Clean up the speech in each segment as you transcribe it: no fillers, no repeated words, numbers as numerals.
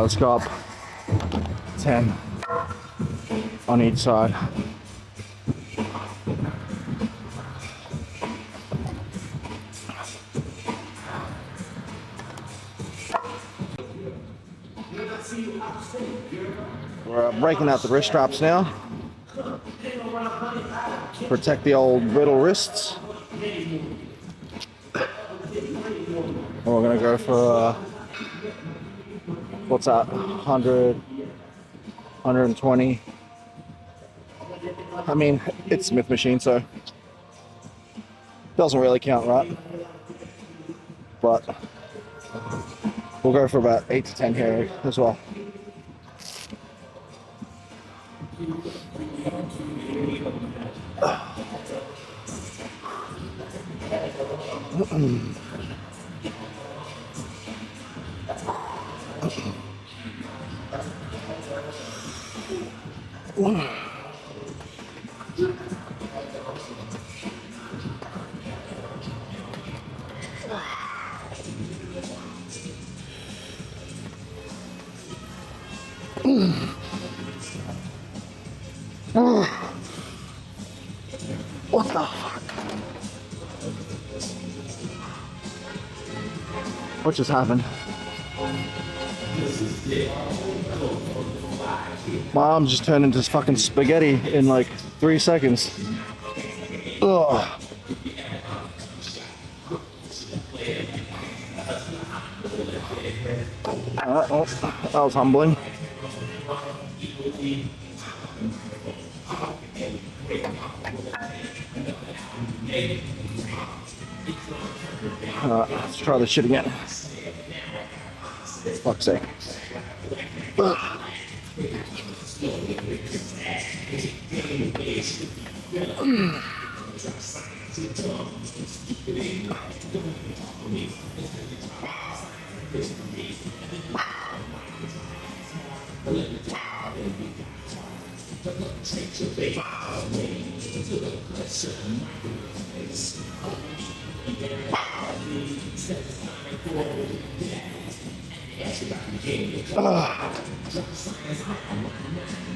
Let's go up 10 on each side. We're breaking out the wrist straps now. Protect the old brittle wrists. And we're gonna go for what's that? 100, 120. I mean, it's Smith machine, so doesn't really count, right? But we'll go for about 8 to 10 here as well. What the fuck? What just happened? My arm just turned into fucking spaghetti in like 3 seconds. Ugh. Oh, that was humbling. Let's try this shit again. Fuck's sake.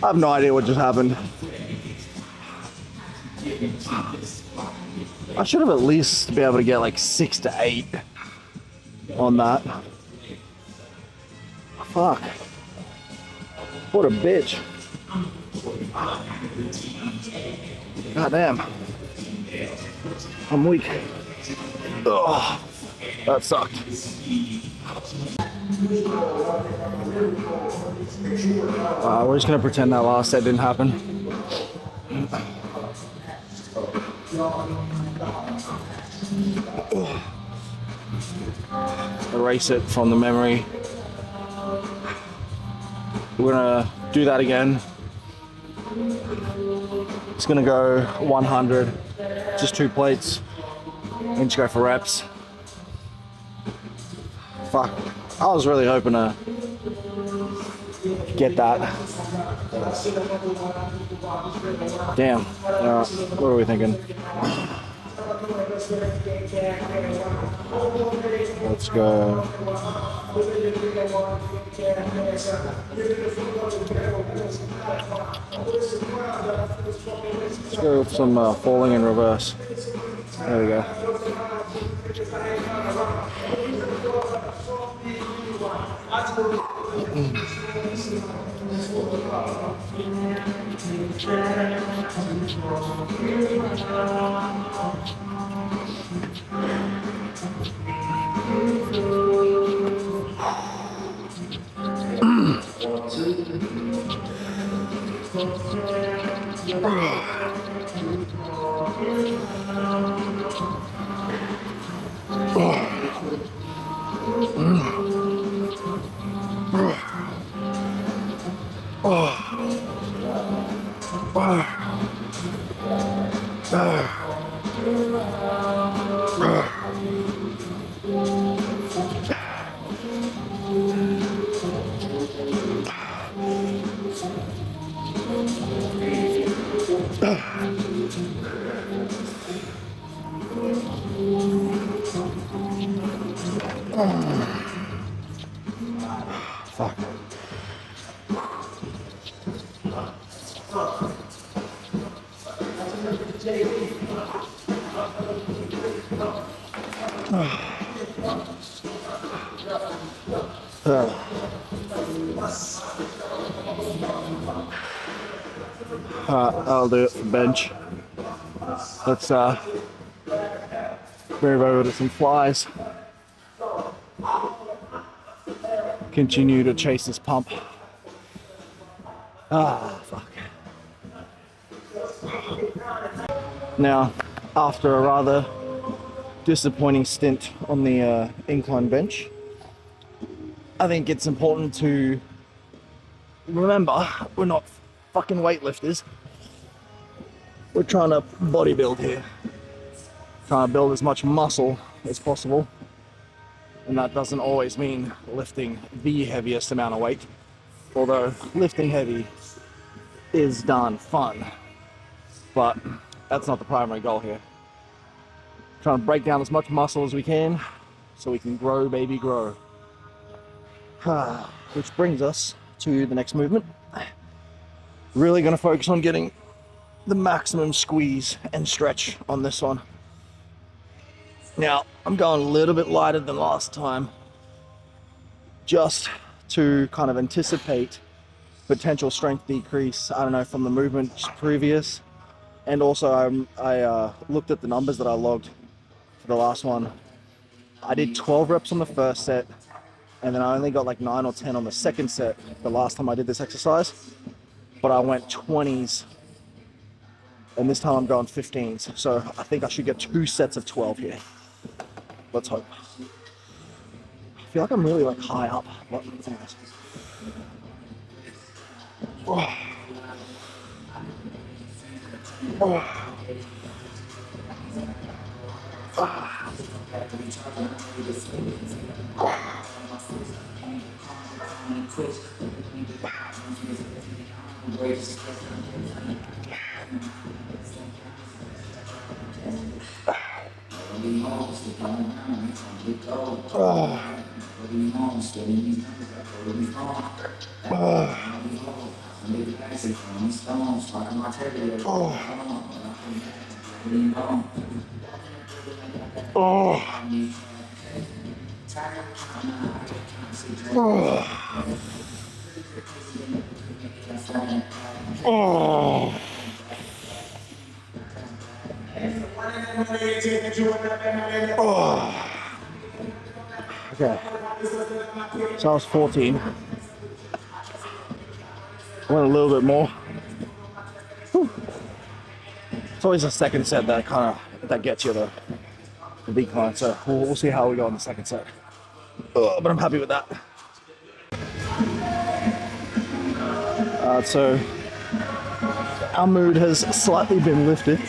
I have no idea what just happened. I should have at least been able to get like 6 to 8 on that. Fuck. What a bitch. God damn. I'm weak. Ugh. That sucked. We're just gonna pretend that last set didn't happen. Erase it from the memory. We're gonna do that again. It's gonna go 100, just 2 plates, and just go for reps. Fuck, I was really hoping to get that. Damn, what are we thinking? Let's go. Let's go with some falling in reverse. There we go. Fuck. I'll do it for bench. Let's move over to some flies. Continue to chase this pump. Fuck. Now, after a rather disappointing stint on the incline bench, I think it's important to remember we're not fucking weightlifters. We're trying to bodybuild here. Trying to build as much muscle as possible. And that doesn't always mean lifting the heaviest amount of weight. Although lifting heavy is darn fun. But that's not the primary goal here. Trying to break down as much muscle as we can so we can grow, baby, grow. Which brings us to the next movement. Really going to focus on getting the maximum squeeze and stretch on this one. Now, I'm going a little bit lighter than last time, just to kind of anticipate potential strength decrease, I don't know, from the movement previous. And also I looked at the numbers that I logged for the last one. I did 12 reps on the first set, and then I only got like 9 or 10 on the second set the last time I did this exercise. But I went 20s, and this time I'm going 15s. So I think I should get 2 sets of 12 here. Let's hope. I feel like I'm really like high up. But anyways. Oh. Oh. Okay, so I was 14. Went a little bit more. Whew. It's always the second set that that gets you the decline. So we'll see how we go in the second set. But I'm happy with that. So our mood has slightly been lifted.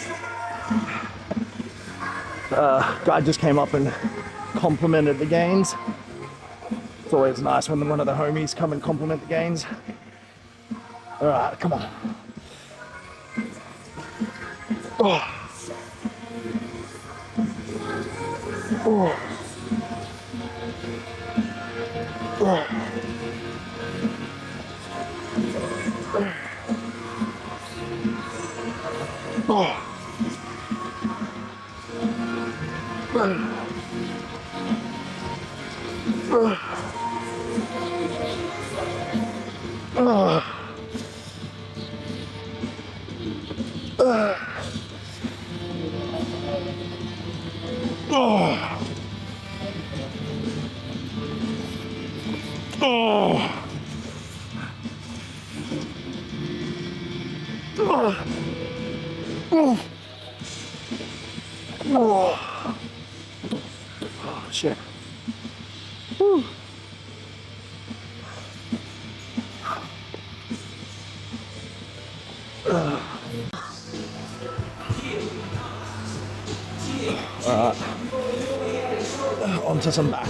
Guy just came up and complimented the gains. It's always nice when one of the homies come and compliment the gains. All right, come on. Oh. Oh. Oh. Oh. Oh, shit. Whew. Alright, onto some back.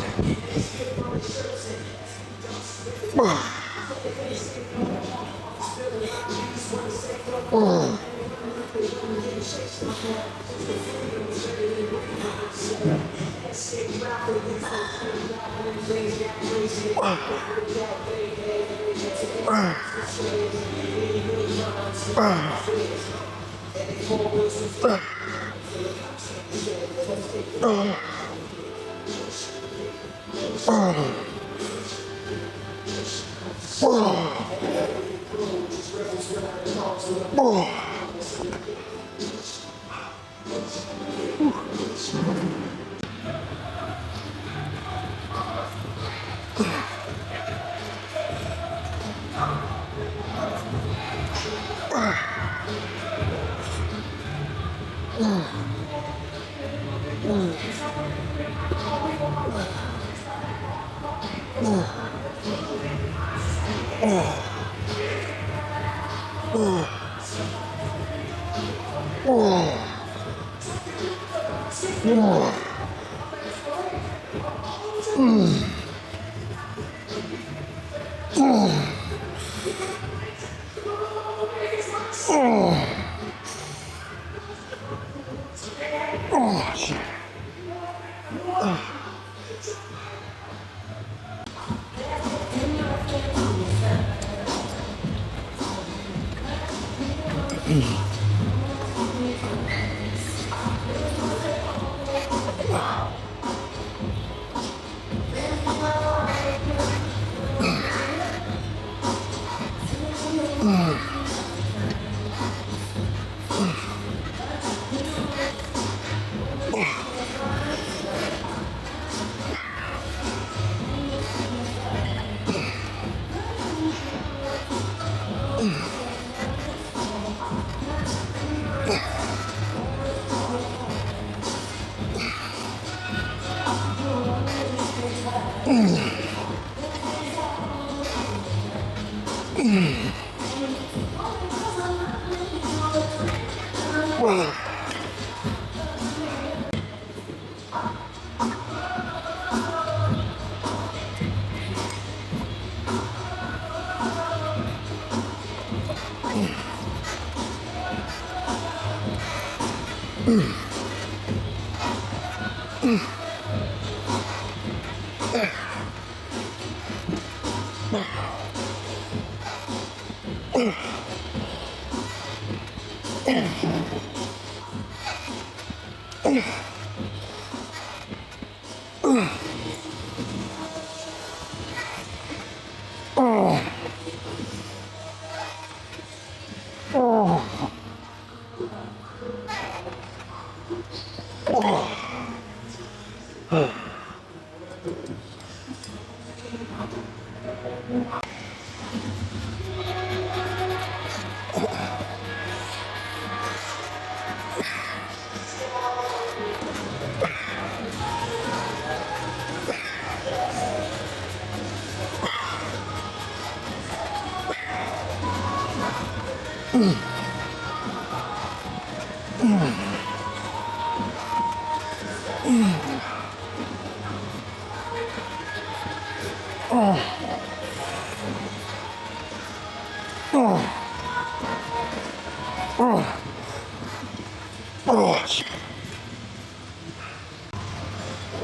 Oh, shit.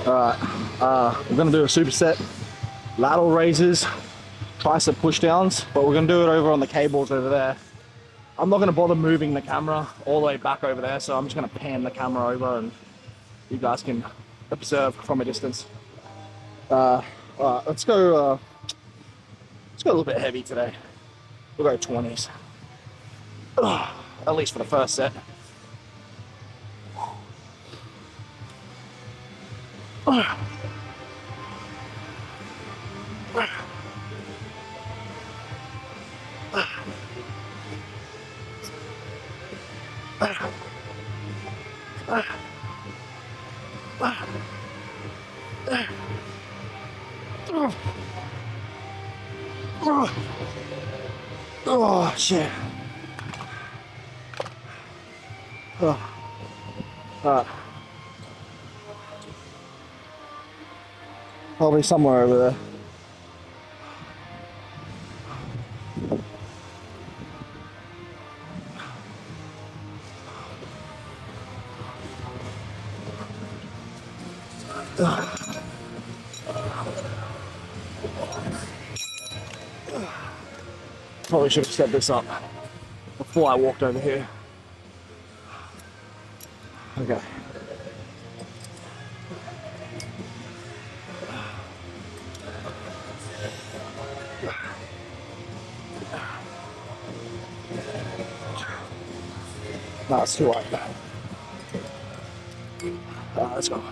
Alright, we're gonna do a superset lateral raises, tricep push downs, but we're gonna do it over on the cables over there. I'm not gonna bother moving the camera all the way back over there, so I'm just gonna pan the camera over and you guys can observe from a distance. Alright, let's go a little bit heavy today. We'll go 20s. at least for the first set. Oh shit. Probably somewhere over there. Probably should have set this up before I walked over here. Okay. No, it's too light. Let's go.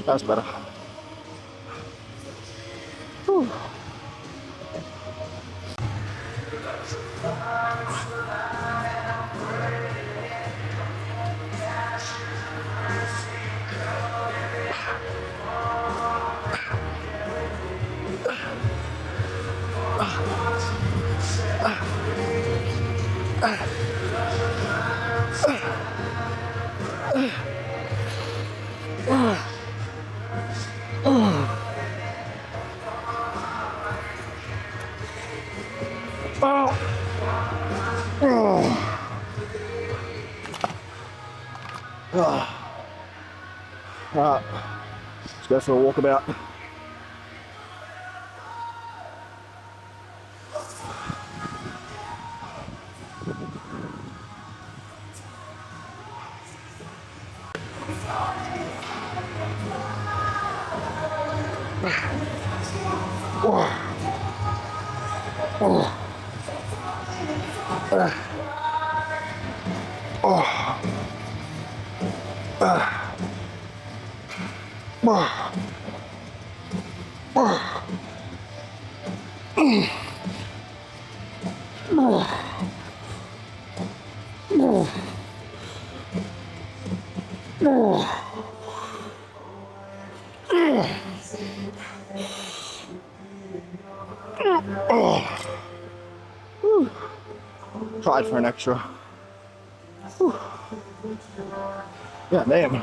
That's better. Whew. Alright, let's go for a walkabout. Tried for an extra. Whew. Yeah, damn.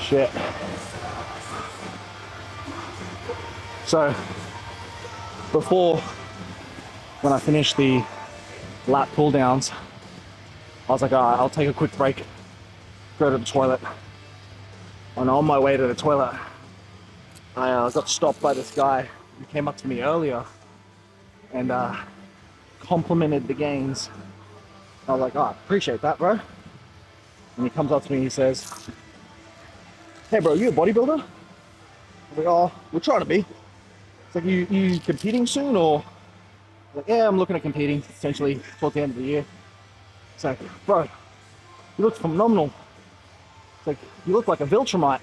Shit. So, before, when I finished the lap pull downs, I was like, alright, I'll take a quick break, go to the toilet. And on my way to the toilet, I got stopped by this guy who came up to me earlier and complimented the gains. I was like, oh, I appreciate that, bro. And he comes up to me and he says, hey bro, you a bodybuilder? I'm like, oh, we're trying to be. It's like, you competing soon or? I'm like, yeah, I'm looking at competing essentially towards the end of the year. It's like, bro, you look phenomenal. It's like, you look like a Viltrumite.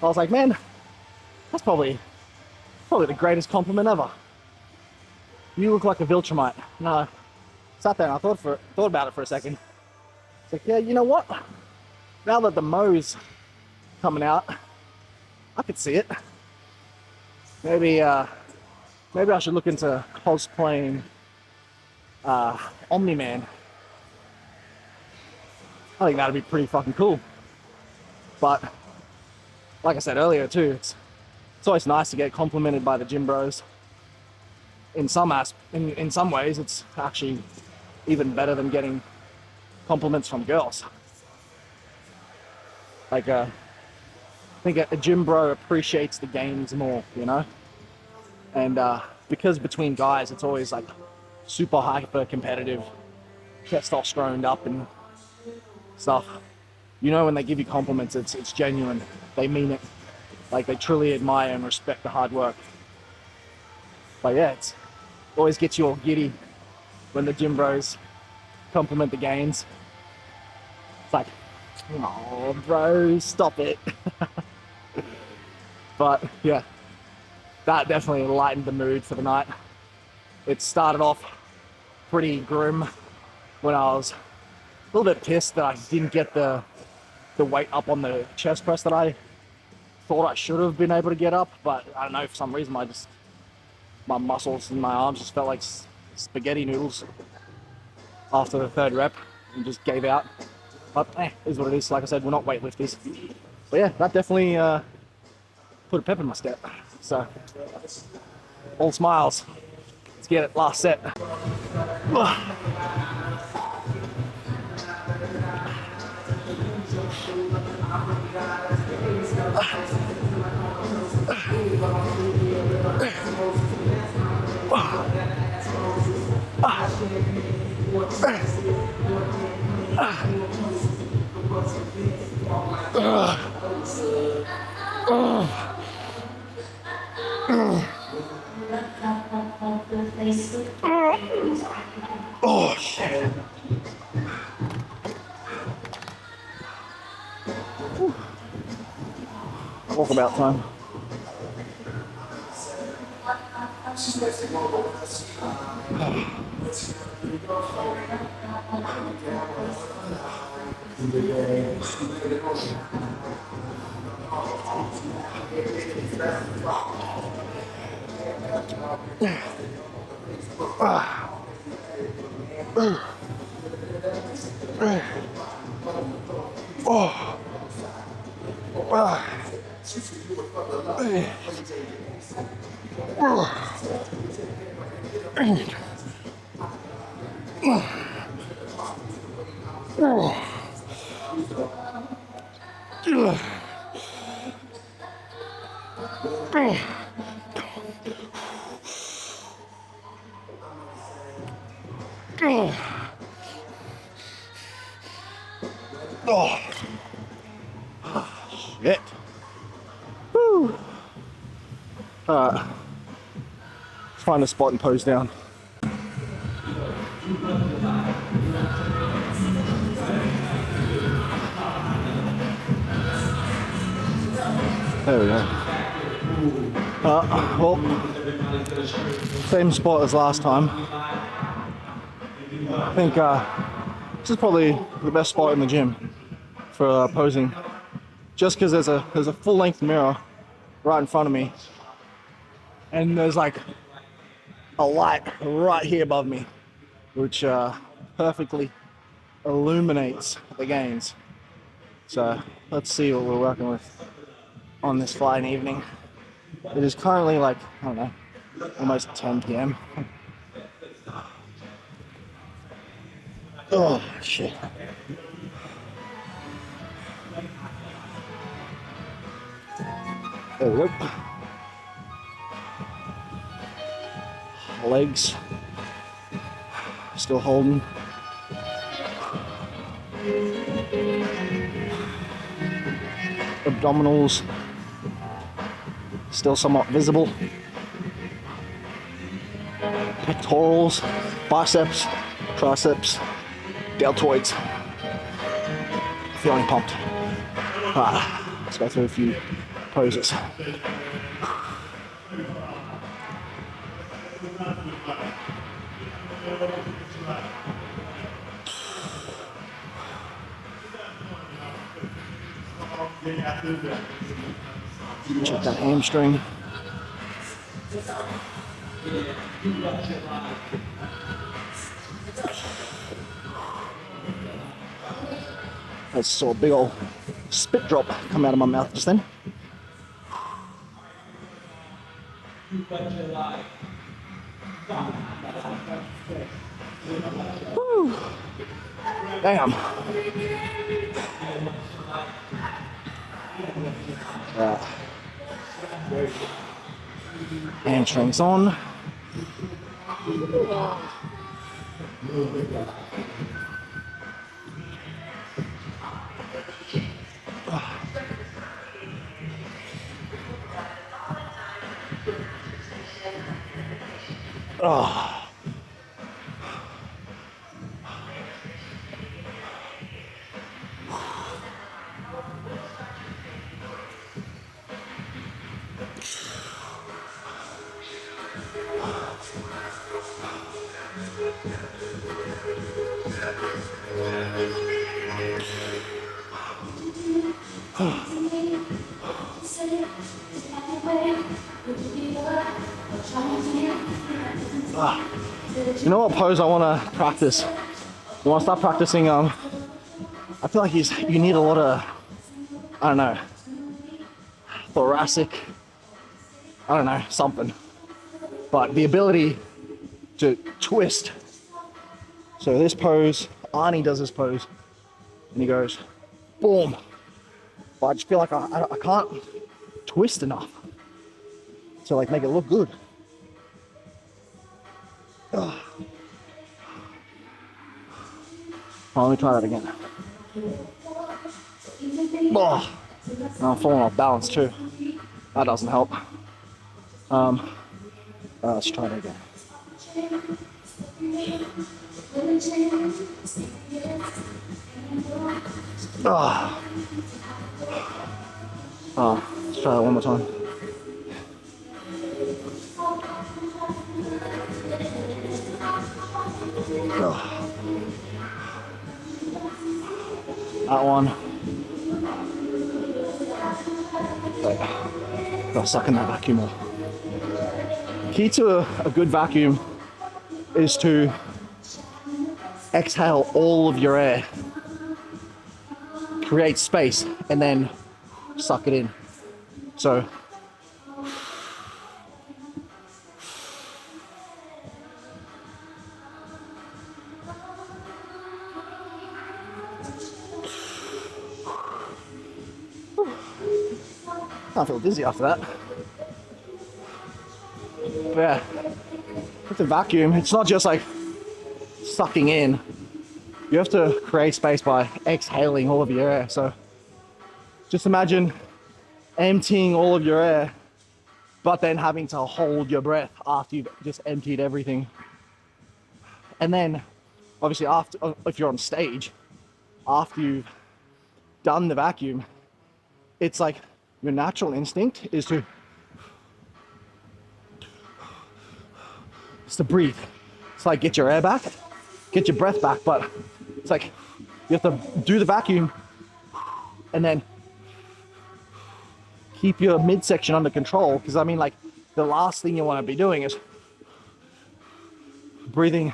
I was like, man, that's probably the greatest compliment ever. You look like a Viltrumite. And I sat there and I thought about it for a second. It's like, yeah, you know what? Now that the Mo's coming out, I could see it. Maybe maybe I should look into cosplaying Omni-Man. I think that'd be pretty fucking cool. But like I said earlier too, it's always nice to get complimented by the gym bros. In some ways, it's actually even better than getting compliments from girls. Like I think a gym bro appreciates the gains more, you know? And because between guys, it's always like super hyper competitive, testosterone up and stuff. You know, when they give you compliments, it's genuine. They mean it. Like they truly admire and respect the hard work. But yeah, it always gets you all giddy when the gym bros compliment the gains. It's like, oh, bro, stop it. But yeah, that definitely lightened the mood for the night. It started off pretty grim when I was a little bit pissed that I didn't get the weight up on the chest press that I thought I should have been able to get up, but I don't know, for some reason my muscles and my arms just felt like spaghetti noodles after the third rep and just gave out. But is what it is. Like I said, we're not weightlifters. But yeah, that definitely put a pep in my step. So, all smiles. Let's get it, last set. Oh shit. Walkabout time. Oh, shit. Woo. Alright. Find a spot and pose down. There we go. Well, same spot as last time. I think this is probably the best spot in the gym for posing, just because there's a full length mirror right in front of me, and there's like a light right here above me, which perfectly illuminates the gains. So let's see what we're working with on this fine evening. It is currently like, I don't know, almost 10 p.m. Oh, shit. There we go. Legs. Still holding. Abdominals. Still somewhat visible. Pectorals, biceps, triceps, deltoids. Feeling pumped. Let's go through a few poses. Check that hamstring. I saw a big old spit drop come out of my mouth just then. Woo. Damn. Hamstrings on. Oh. You know what pose I want to practice? I want to start practicing. I feel like you need a lot of, I don't know, thoracic, I don't know, something. But the ability to twist. So this pose, Arnie does this pose, and he goes, boom. But I just feel like I can't twist enough to like make it look good. Oh, let me try that again. Oh, I'm falling off balance too. That doesn't help. Let's try that again. Oh. Let's try that one more time. Oh. That one. Gotta suck in that vacuum more. Key to a good vacuum is to exhale all of your air, create space, and then suck it in. So I feel dizzy after that. But yeah, with the vacuum, it's not just like sucking in. You have to create space by exhaling all of your air. So just imagine emptying all of your air, but then having to hold your breath after you've just emptied everything. And then obviously after, if you're on stage, after you've done the vacuum, it's like your natural instinct is to breathe. It's like get your air back, get your breath back, but it's like you have to do the vacuum and then keep your midsection under control. Because I mean, like, the last thing you want to be doing is breathing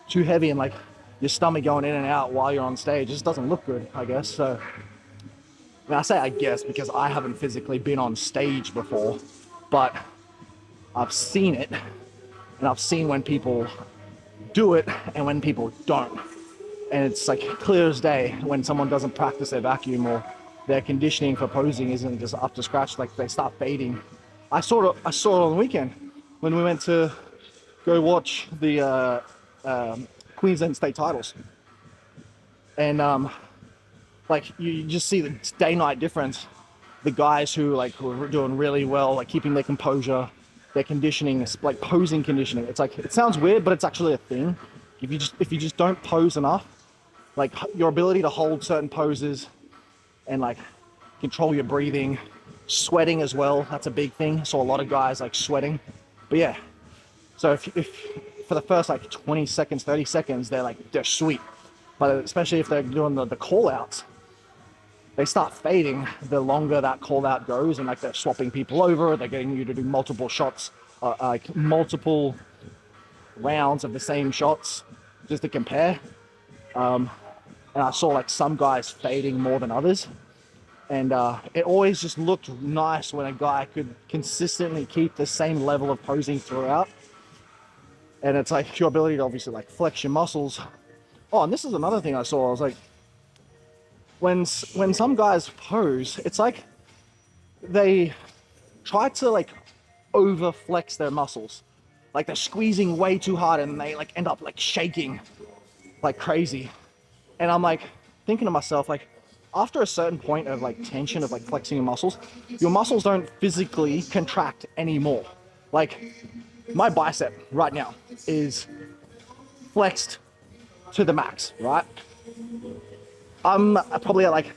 too heavy and like your stomach going in and out while you're on stage. It just doesn't look good, I guess. So I mean, I say I guess because I haven't physically been on stage before, but I've seen it, and I've seen when people do it and when people don't. And it's like clear as day when someone doesn't practice their vacuum or their conditioning for posing isn't just up to scratch, like they start fading. I saw it on the weekend when we went to go watch the Queensland state titles. And like you just see the day-night difference. The guys who like were doing really well, like keeping their composure, their conditioning, like posing conditioning. It's like, it sounds weird, but it's actually a thing. If you just don't pose enough, like your ability to hold certain poses and like control your breathing, sweating as well, that's a big thing. So a lot of guys like sweating. But yeah, so if for the first like 20 seconds, 30 seconds, they're sweet. But especially if they're doing the call outs, they start fading the longer that call out goes, and like they're swapping people over, they're getting you to do multiple shots like multiple rounds of the same shots just to compare. And I saw like some guys fading more than others. And it always just looked nice when a guy could consistently keep the same level of posing throughout. And it's like your ability to obviously like flex your muscles. Oh, and this is another thing I saw. I was like, when some guys pose, it's like they try to like over flex their muscles. Like they're squeezing way too hard and they like end up like shaking like crazy. And I'm like thinking to myself, like, after a certain point of like tension of like flexing your muscles don't physically contract anymore. Like my bicep right now is flexed to the max, right? I'm probably at like,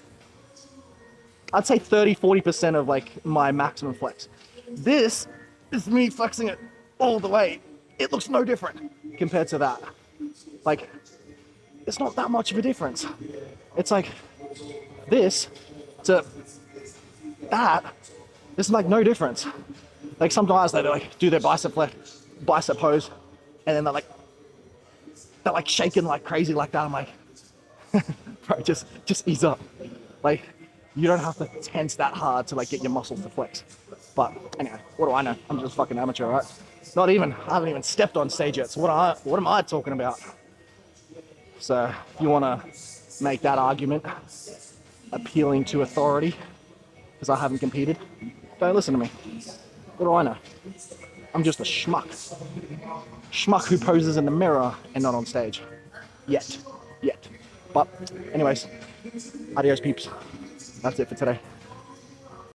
I'd say 30-40% of like my maximum flex. This is me flexing it all the way. It looks no different compared to that. Like, it's not that much of a difference. It's like this to that, there's like no difference. Like some guys they like do their bicep pose, and then they're like shaking like crazy like that. I'm like, bro, just ease up. Like you don't have to tense that hard to like get your muscles to flex. But anyway, what do I know? I'm just a fucking amateur, right? I haven't even stepped on stage yet. So what am I talking about? So if you want to make that argument appealing to authority, because I haven't competed, don't listen to me. What do I know? I'm just a schmuck. Schmuck who poses in the mirror and not on stage. Yet. But anyways, adios peeps. That's it for today.